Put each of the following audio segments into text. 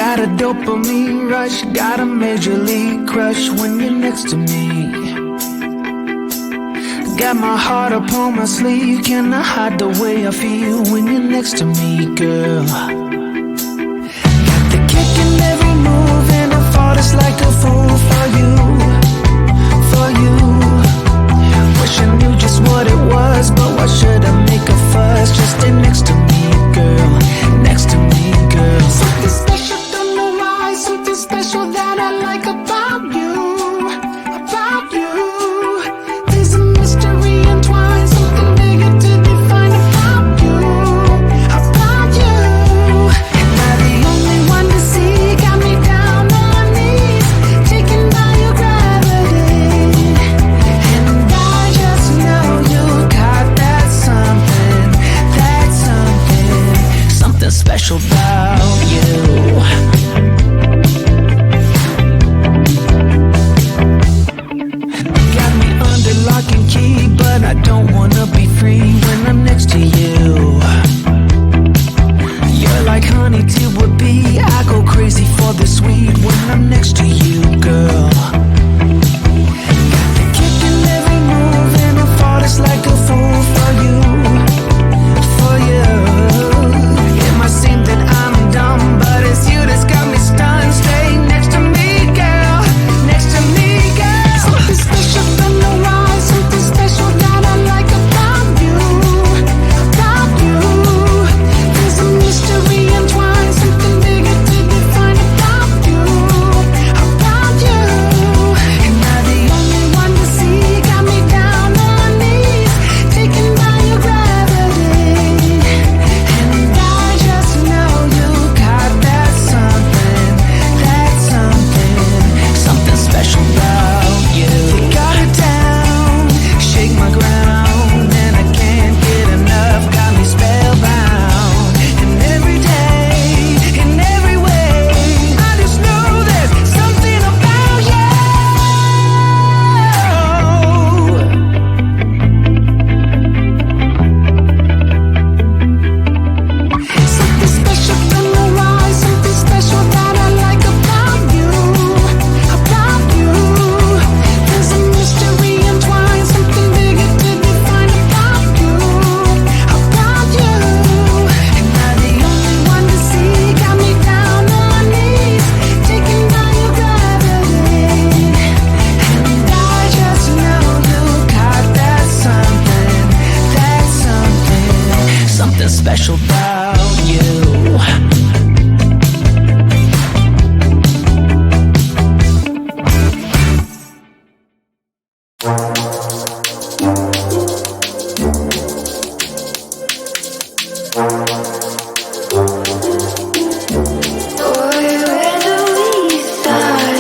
Got a dopamine rush, got a major league crush when you're next to me. Got my heart upon my sleeve, can I hide the way I feel when you're next to me, girl? Got the kick in every move and I fall just like a fool for you, for you. Wish I knew just what it was, but why should I make a fuss? Just stay next to me, girl, next to me, girl. Something special, don't know why, something special that I like about you, about you. There's a mystery entwined, something bigger to define about you, about you. Am I the only one to see? Got me down on my knees, taken by your gravity. And I just know you got that something, something special about you. Got me under lock and key, but I don't wanna be free when I'm next to you. You're like honey to a bee, I go crazy for the sweet when I'm next to you, girl. Got the kick in every move and I fall just like a fool for you, for you. It might seem that I'm dumb, but it's you that's got me stunned. Stay next to me, girl, next to me, girl. Something special, don't know why, something special that I like about you, about you. There's a mystery entwined, something bigger to define about you, about you. Am I the only one to see? Got me down on my knees, taken by your gravity. And I just know you got that something, something special about you. You got it down, shake my ground, and I can't get enough. Got me spellbound, and every day, in every way, I just know there's something about you. Something special, don't know why, something special that I like about you, about you. There's a mystery entwined, something bigger to define about you, about you. Am I the only one to see? Got me down on my knees, taken by your gravity. And I just know you got that something special about you. Where do we start?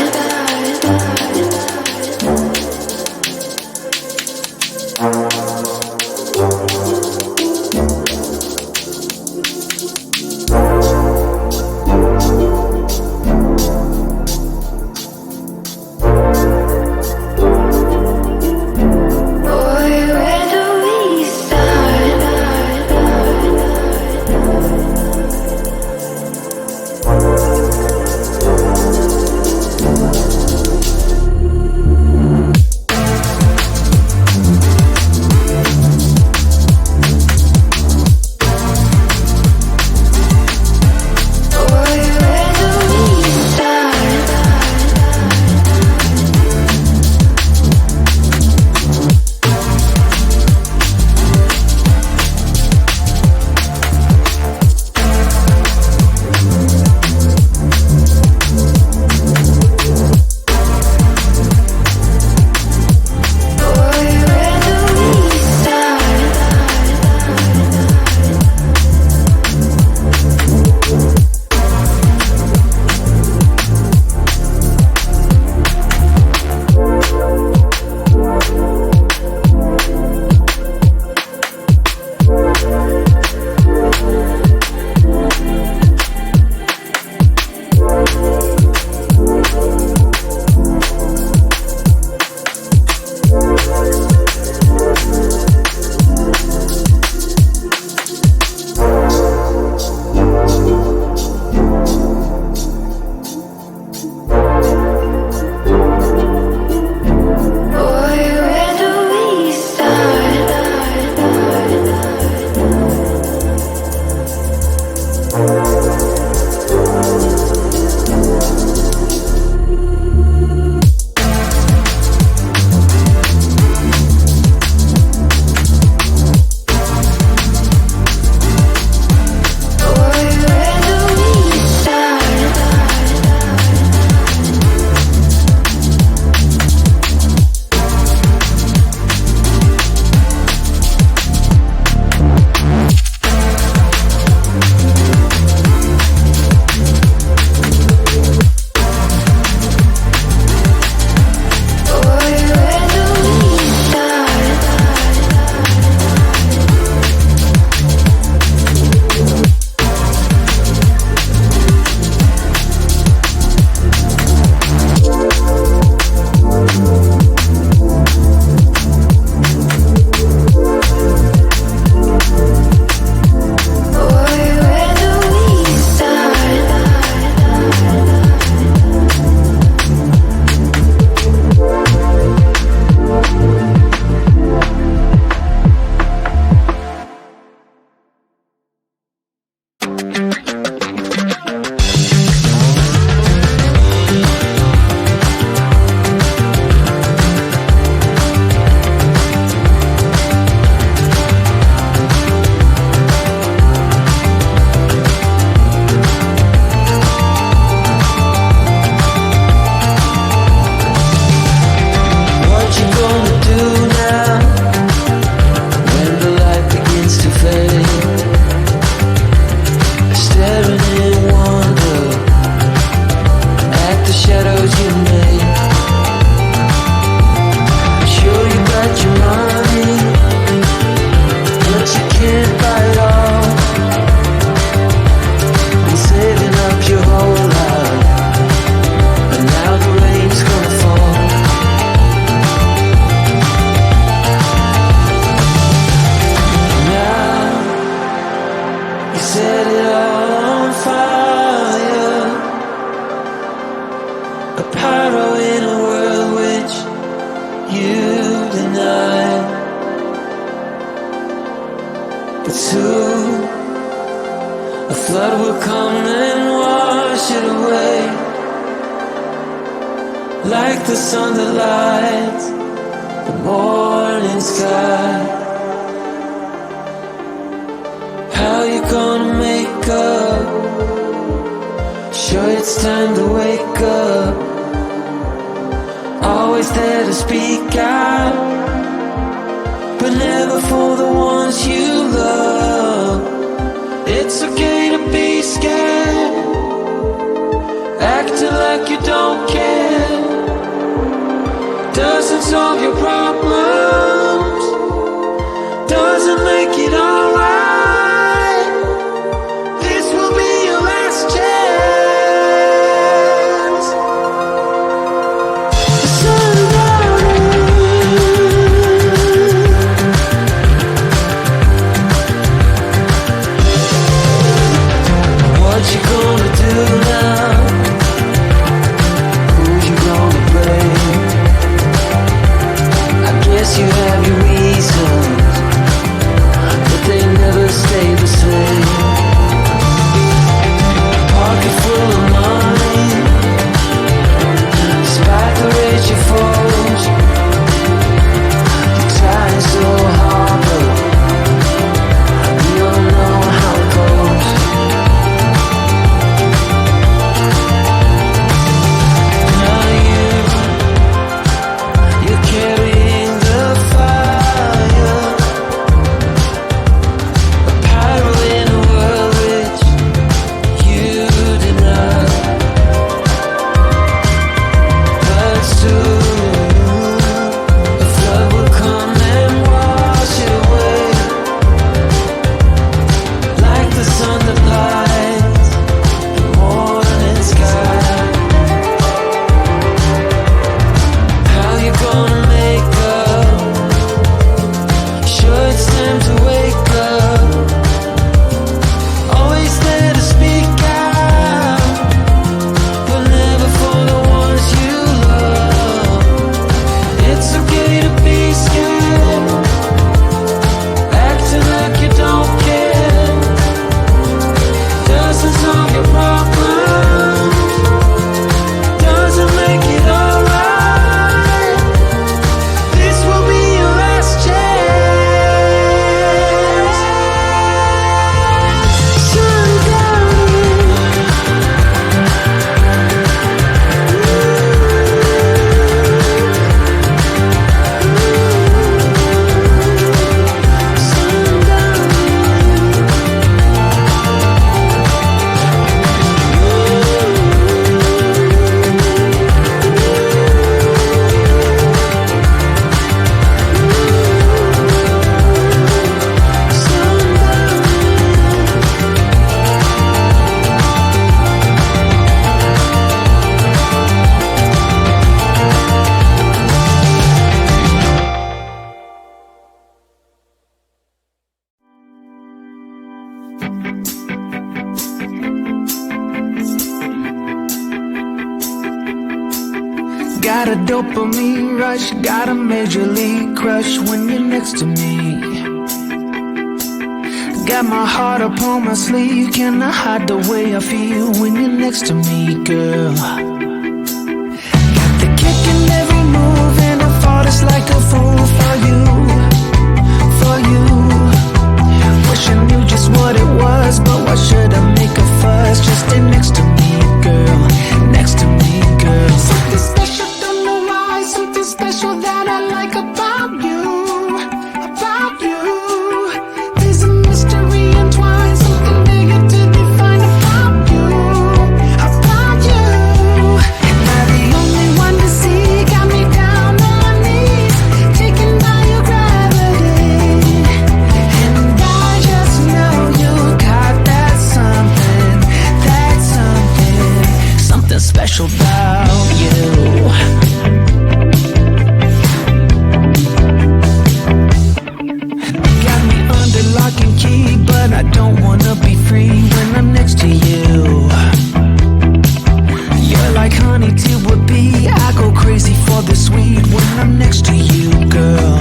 Got a dopamine rush, got a major league crush when you're next to me. Got my heart upon my sleeve. Can I hide the way I feel when you're next to me, girl? Got the kick in every move, and I fought just like a fool for you, for you. Wish I knew just what it was, but why should I make a fuss? Just stay next to me, girl, next to me, girl. Something special, don't know why. Something special that I like about you, about you. There's a mystery entwined, something bigger to define about you, about you. Am I the only one to see? Got me down on my knees, taken by your gravity. And I just know you got that something, something special about you. Got me under lock and key, but I don't wanna be free when I'm next to you. You're like honey to a bee. I go crazy for the sweet when I'm next to you, girl.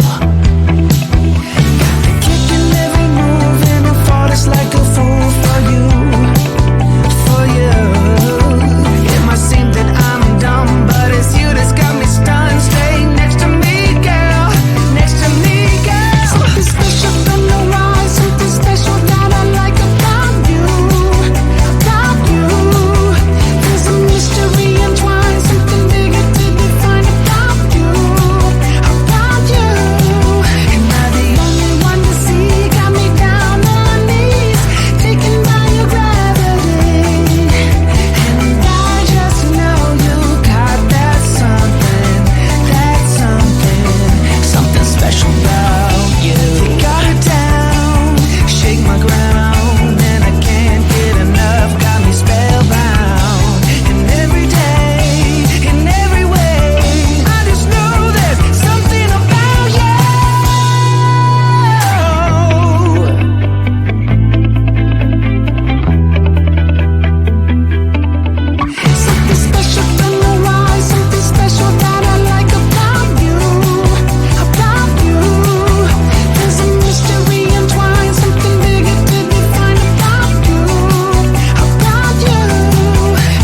Got the kick in every move, and I fought just like a fool for you, for you. It might seem that I'm dumb, but it's you that's got me stunned. Stay next to me, girl, next to me, girl. Something special, don't know why. Something special that I like about you, about you. There's a mystery entwined, something bigger to define about you, about you. Am I the only one to see? Got me down on my knees, taken by your gravity. And I just know you got that something, something special about you. You got it down, shake my ground, and I can't get enough. Got me spellbound. And every day, in every way, I just know there's something about you. Something special, don't know why. Something special that I like about you, about you. There's a mystery entwined, something bigger to define about you, about you.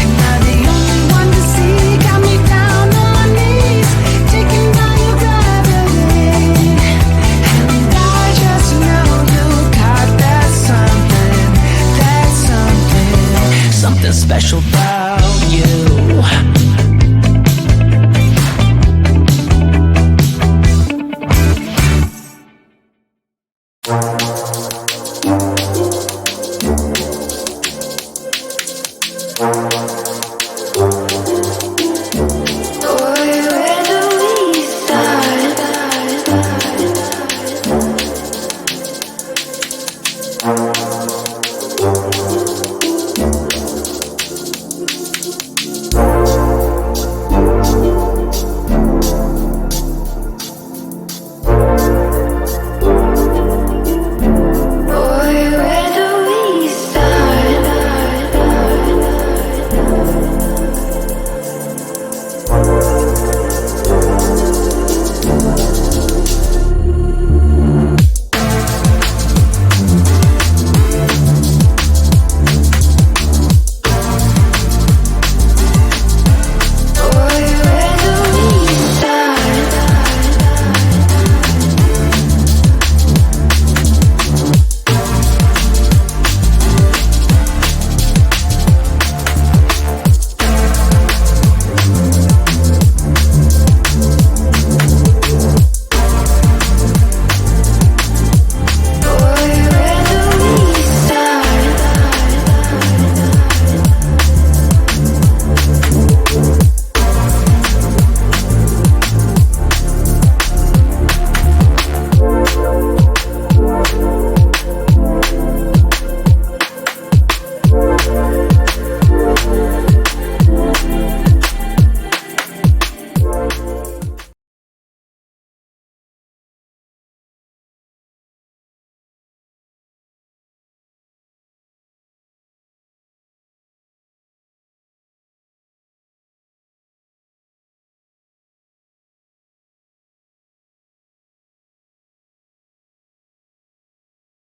Am I the only one to see? Got me down on my knees, taken by your gravity. And I just know you got that something, something special about you.